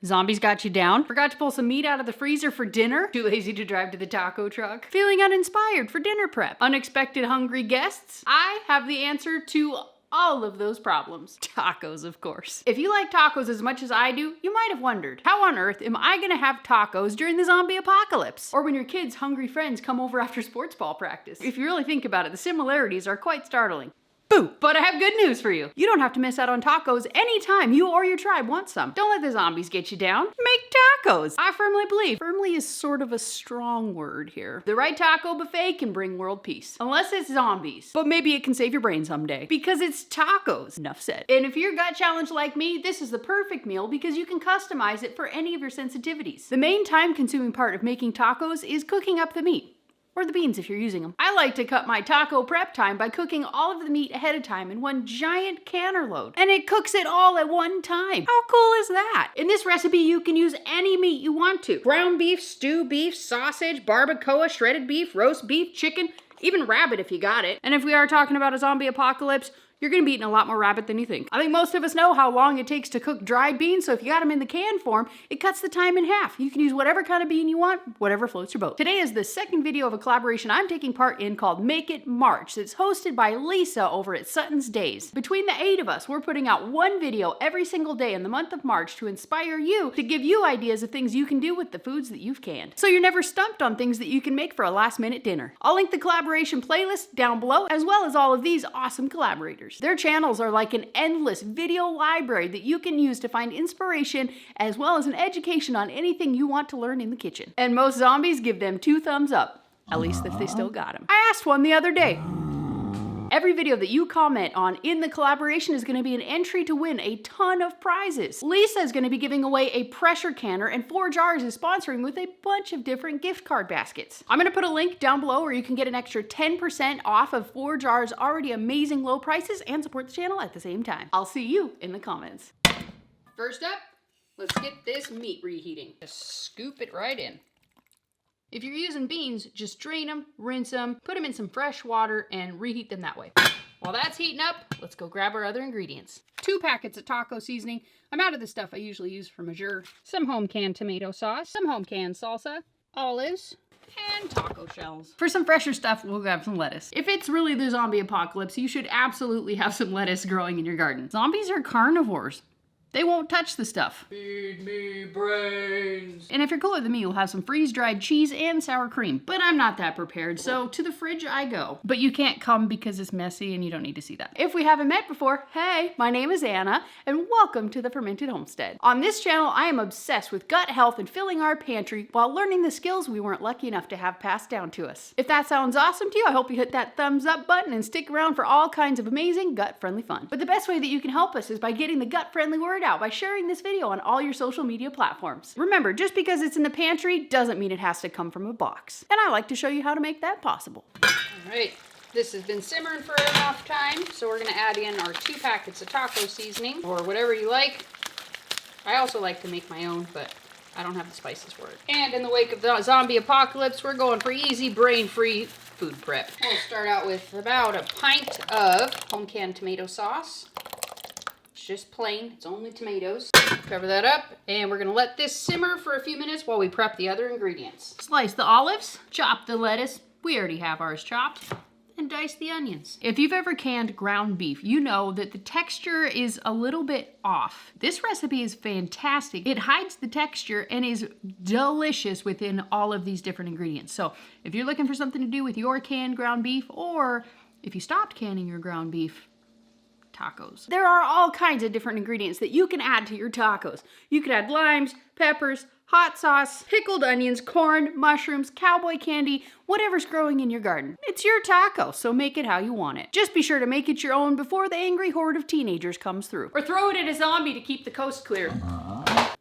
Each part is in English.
Zombies got you down? Forgot to pull some meat out of the freezer for dinner? Too lazy to drive to the taco truck? Feeling uninspired for dinner prep? Unexpected hungry guests? I have the answer to all of those problems. Tacos, of course. If you like tacos as much as I do, you might have wondered, how on earth am I gonna have tacos during the zombie apocalypse? Or when your kids' hungry friends come over after sports ball practice? If you really think about it, the similarities are quite startling. Boo! But I have good news for you. You don't have to miss out on tacos anytime you or your tribe want some. Don't let the zombies get you down. Make tacos! I firmly believe. Firmly is sort of a strong word here. The right taco buffet can bring world peace. Unless it's zombies. But maybe it can save your brain someday. Because it's tacos. Enough said. And if you're gut challenged like me, this is the perfect meal because you can customize it for any of your sensitivities. The main time-consuming part of making tacos is cooking up the meat. Or the beans if you're using them. I like to cut my taco prep time by cooking all of the meat ahead of time in one giant canner load. And it cooks it all at one time. How cool is that? In this recipe, you can use any meat you want to. Ground beef, stew beef, sausage, barbacoa, shredded beef, roast beef, chicken, even rabbit if you got it. And if we are talking about a zombie apocalypse, you're gonna be eating a lot more rabbit than you think. I think most of us know how long it takes to cook dried beans, so if you got them in the can form, it cuts the time in half. You can use whatever kind of bean you want, whatever floats your boat. Today is the second video of a collaboration I'm taking part in called Make It March. It's hosted by Lisa over at SuttonsDaze. Between the 8 of us, we're putting out one video every single day in the month of March to inspire you, to give you ideas of things you can do with the foods that you've canned. So you're never stumped on things that you can make for a last-minute dinner. I'll link the collaboration playlist down below, as well as all of these awesome collaborators. Their channels are like an endless video library that you can use to find inspiration as well as an education on anything you want to learn in the kitchen. And most zombies give them 2 thumbs up, at least if they still got them. I asked one the other day. Every video that you comment on in the collaboration is going to be an entry to win a ton of prizes. Lisa is going to be giving away a pressure canner, and 4 Jars is sponsoring with a bunch of different gift card baskets. I'm going to put a link down below where you can get an extra 10% off of 4 Jars' already amazing low prices and support the channel at the same time. I'll see you in the comments. First up, let's get this meat reheating. Just scoop it right in. If you're using beans, just drain them, rinse them, put them in some fresh water, and reheat them that way. While that's heating up, let's go grab our other ingredients. 2 packets of taco seasoning. I'm out of the stuff I usually use for Majeur. Some home canned tomato sauce, some home canned salsa, olives, and taco shells. For some fresher stuff, we'll grab some lettuce. If it's really the zombie apocalypse, you should absolutely have some lettuce growing in your garden. Zombies are carnivores. They won't touch the stuff. Feed me brains. And if you're cooler than me, you'll have some freeze-dried cheese and sour cream. But I'm not that prepared, so to the fridge I go. But you can't come because it's messy and you don't need to see that. If we haven't met before, hey, my name is Anna, and welcome to the Fermented Homestead. On this channel, I am obsessed with gut health and filling our pantry while learning the skills we weren't lucky enough to have passed down to us. If that sounds awesome to you, I hope you hit that thumbs up button and stick around for all kinds of amazing gut-friendly fun. But the best way that you can help us is by getting the gut-friendly word out by sharing this video on all your social media platforms. Remember, just because it's in the pantry doesn't mean it has to come from a box. And I like to show you how to make that possible. All right, this has been simmering for enough time, so we're gonna add in our 2 packets of taco seasoning, or whatever you like. I also like to make my own, but I don't have the spices for it. And in the wake of the zombie apocalypse, we're going for easy, brain-free food prep. We'll start out with about a pint of home canned tomato sauce. Just plain, it's only tomatoes. Cover that up, and we're gonna let this simmer for a few minutes while we prep the other ingredients. Slice the olives, chop the lettuce, we already have ours chopped, and dice the onions. If you've ever canned ground beef, you know that the texture is a little bit off. This recipe is fantastic. It hides the texture and is delicious within all of these different ingredients. So if you're looking for something to do with your canned ground beef, or if you stopped canning your ground beef, tacos. There are all kinds of different ingredients that you can add to your tacos. You could add limes, peppers, hot sauce, pickled onions, corn, mushrooms, cowboy candy, whatever's growing in your garden. It's your taco, so make it how you want it. Just be sure to make it your own before the angry horde of teenagers comes through. Or throw it at a zombie to keep the coast clear.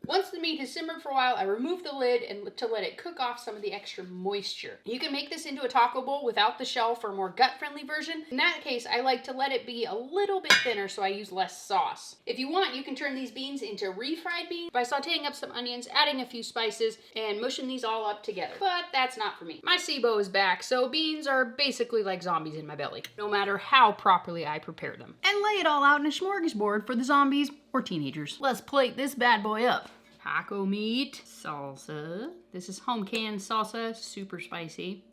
Once the meat has simmered for a while, I remove the lid and to let it cook off some of the extra moisture. You can make this into a taco bowl without the shell for a more gut-friendly version. In that case, I like to let it be a little bit thinner so I use less sauce. If you want, you can turn these beans into refried beans by sauteing up some onions, adding a few spices, and mushing these all up together. But that's not for me. My SIBO is back, so beans are basically like zombies in my belly, no matter how properly I prepare them. And lay it all out in a smorgasbord for the zombies or teenagers. Let's plate this bad boy up. taco meat, salsa. This is home canned salsa, super spicy,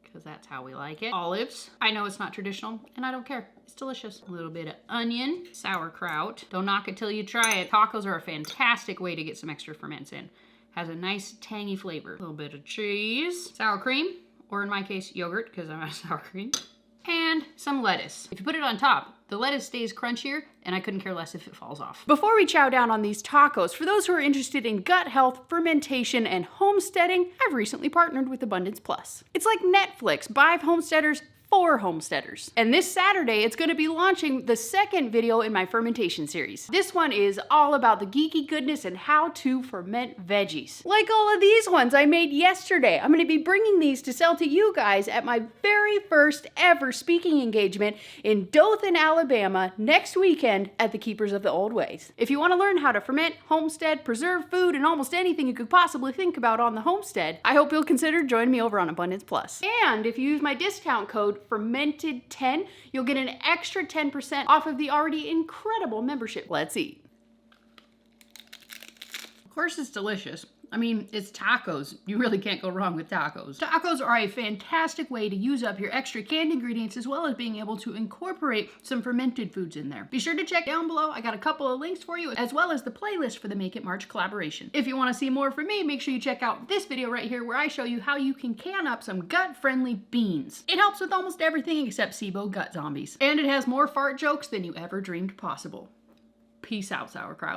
because that's how we like it. Olives. I know it's not traditional, and I don't care. It's delicious. A little bit of onion, sauerkraut. Don't knock it till you try it. Tacos are a fantastic way to get some extra ferments in. Has a nice tangy flavor. A little bit of cheese, sour cream, or in my case, yogurt, because I'm out of sour cream. And some lettuce. If you put it on top, the lettuce stays crunchier, and I couldn't care less if it falls off. Before we chow down on these tacos, for those who are interested in gut health, fermentation, and homesteading, I've recently partnered with Abundance Plus. It's like Netflix, by homesteaders, for homesteaders. And this Saturday, it's gonna be launching the second video in my fermentation series. This one is all about the geeky goodness and how to ferment veggies. Like all of these ones I made yesterday. I'm gonna be bringing these to sell to you guys at my very first ever speaking engagement in Dothan, Alabama, next weekend at the Keepers of the Old Ways. If you wanna learn how to ferment, homestead, preserve food, and almost anything you could possibly think about on the homestead, I hope you'll consider joining me over on Abundance Plus. And if you use my discount code Fermented10, you'll get an extra 10% off of the already incredible membership. Let's eat. Of course it's delicious. I mean, it's tacos. You really can't go wrong with tacos. Tacos are a fantastic way to use up your extra canned ingredients as well as being able to incorporate some fermented foods in there. Be sure to check down below. I got a couple of links for you as well as the playlist for the Make It March collaboration. If you want to see more from me, make sure you check out this video right here where I show you how you can can up some gut-friendly beans. It helps with almost everything except SIBO gut zombies. And it has more fart jokes than you ever dreamed possible. Peace out, sauerkraut.